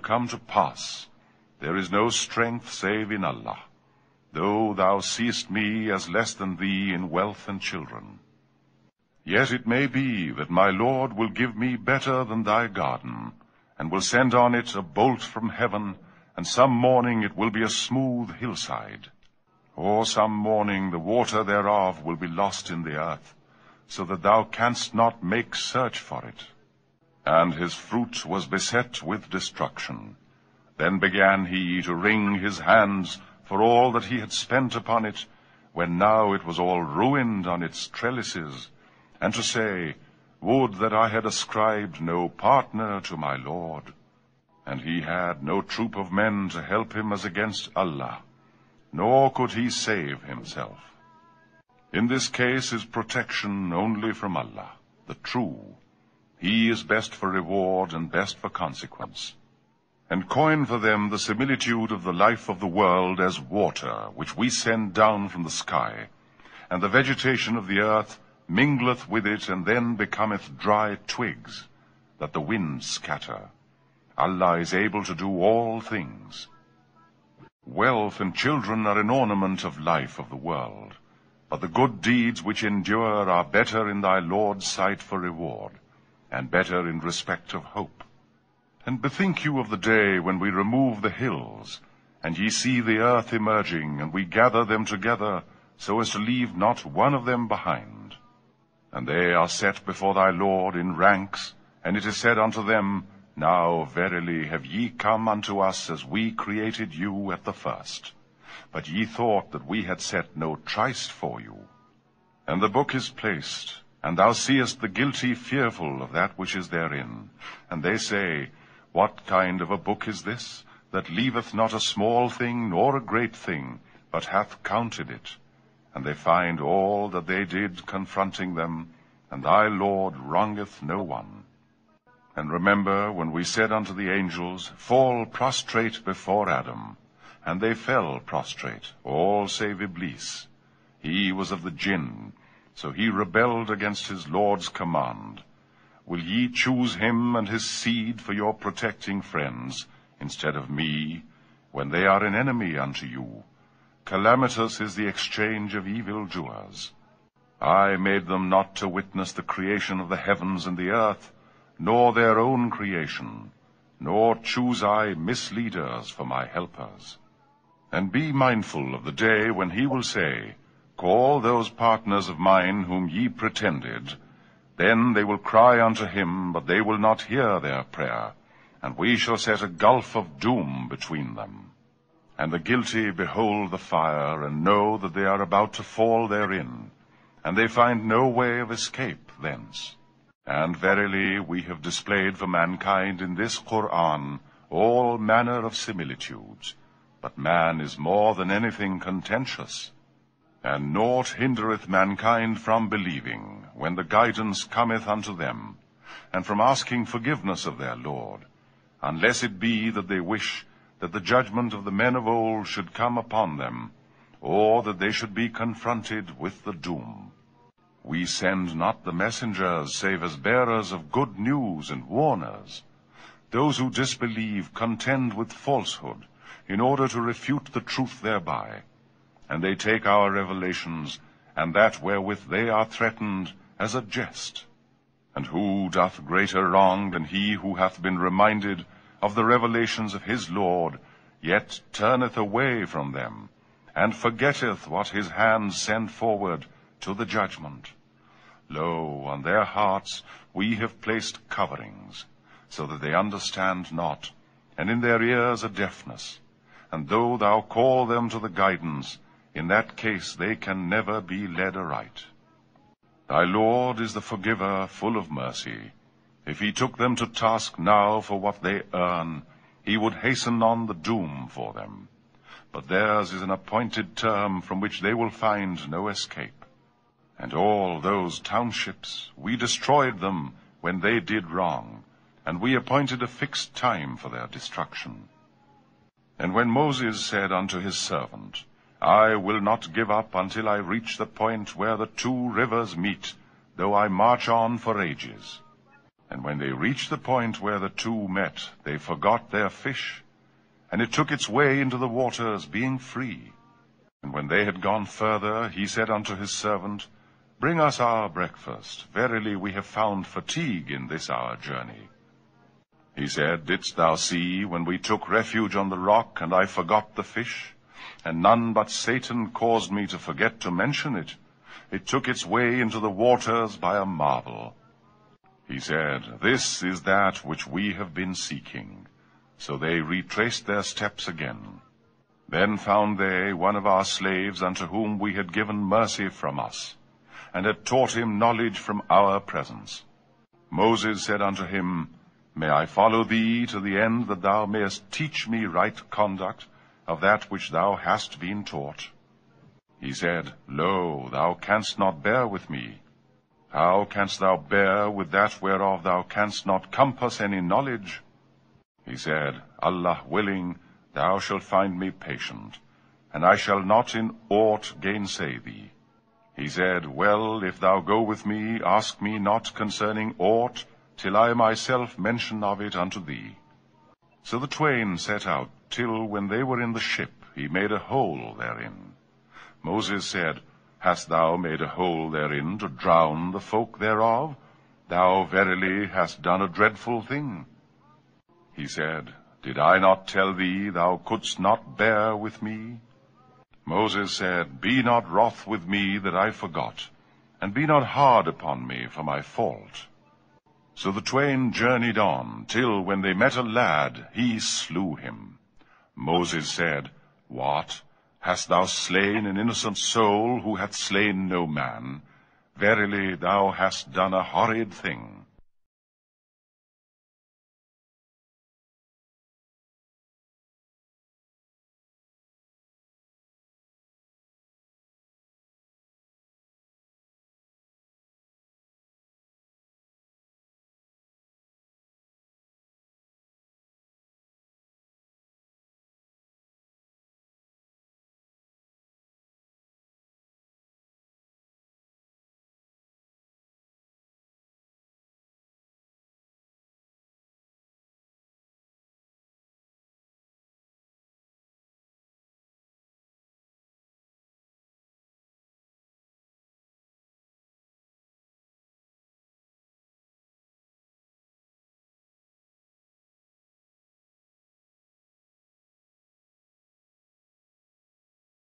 come to pass. There is no strength save in Allah, though thou seest me as less than thee in wealth and children. Yet it may be that my Lord will give me better than thy garden, and will send on it a bolt from heaven, and some morning it will be a smooth hillside. Or some morning the water thereof will be lost in the earth, so that thou canst not make search for it. And his fruit was beset with destruction. Then began he to wring his hands for all that he had spent upon it, when now it was all ruined on its trellises, and to say, Would that I had ascribed no partner to my Lord. And he had no troop of men to help him as against Allah, nor could he save himself. In this case is protection only from Allah, the true. He is best for reward and best for consequence. And coin for them the similitude of the life of the world as water, which we send down from the sky, and the vegetation of the earth mingleth with it, and then becometh dry twigs, that the winds scatter. Allah is able to do all things. Wealth and children are an ornament of life of the world, but the good deeds which endure are better in thy Lord's sight for reward, and better in respect of hope. And bethink you of the day when we remove the hills, and ye see the earth emerging, and we gather them together, so as to leave not one of them behind. And they are set before thy Lord in ranks, and it is said unto them, Now verily have ye come unto us as we created you at the first. But ye thought that we had set no tryst for you. And the book is placed, and thou seest the guilty fearful of that which is therein. And they say, What kind of a book is this, that leaveth not a small thing nor a great thing, but hath counted it? And they find all that they did confronting them, and thy Lord wrongeth no one. And remember when we said unto the angels, Fall prostrate before Adam. And they fell prostrate, all save Iblis. He was of the jinn, so he rebelled against his Lord's command. Will ye choose him and his seed for your protecting friends, instead of me, when they are an enemy unto you? Calamitous is the exchange of evildoers. I made them not to witness the creation of the heavens and the earth, nor their own creation, nor choose I misleaders for my helpers. And be mindful of the day when he will say, Call those partners of mine whom ye pretended. Then they will cry unto him, but they will not hear their prayer, and we shall set a gulf of doom between them. And the guilty behold the fire, and know that they are about to fall therein, and they find no way of escape thence. And verily we have displayed for mankind in this Koran all manner of similitudes, but man is more than anything contentious. And naught hindereth mankind from believing, when the guidance cometh unto them, and from asking forgiveness of their Lord, unless it be that they wish that the judgment of the men of old should come upon them, or that they should be confronted with the doom. We send not the messengers save as bearers of good news and warners. Those who disbelieve contend with falsehood, in order to refute the truth thereby. And they take our revelations, and that wherewith they are threatened, as a jest. And who doth greater wrong than he who hath been reminded of the revelations of his Lord, yet turneth away from them, and forgetteth what his hands send forward to the judgment? Lo, on their hearts we have placed coverings, so that they understand not, and in their ears a deafness. And though thou call them to the guidance, in that case they can never be led aright. Thy Lord is the forgiver, full of mercy. If he took them to task now for what they earn, he would hasten on the doom for them. But theirs is an appointed term from which they will find no escape. And all those townships, we destroyed them when they did wrong, and we appointed a fixed time for their destruction. And when Moses said unto his servant, I will not give up until I reach the point where the two rivers meet, though I march on for ages. And when they reached the point where the two met, they forgot their fish, and it took its way into the waters, being free. And when they had gone further, he said unto his servant, Bring us our breakfast. Verily we have found fatigue in this our journey. He said, Didst thou see when we took refuge on the rock, and I forgot the fish? And none but Satan caused me to forget to mention it. It took its way into the waters by a marvel. He said, This is that which we have been seeking. So they retraced their steps again. Then found they one of our slaves unto whom we had given mercy from us, and had taught him knowledge from our presence. Moses said unto him, May I follow thee to the end that thou mayest teach me right conduct of that which thou hast been taught? He said, Lo, thou canst not bear with me. How canst thou bear with that whereof thou canst not compass any knowledge? He said, Allah willing, thou shalt find me patient, and I shall not in aught gainsay thee. He said, Well, if thou go with me, ask me not concerning aught, till I myself mention of it unto thee. So the twain set out, till when they were in the ship, he made a hole therein. Moses said, Hast thou made a hole therein to drown the folk thereof? Thou verily hast done a dreadful thing. He said, Did I not tell thee thou couldst not bear with me? Moses said, Be not wroth with me that I forgot, and be not hard upon me for my fault. So the twain journeyed on, till when they met a lad, he slew him. Moses said, What? Hast thou slain an innocent soul who hath slain no man? Verily thou hast done a horrid thing.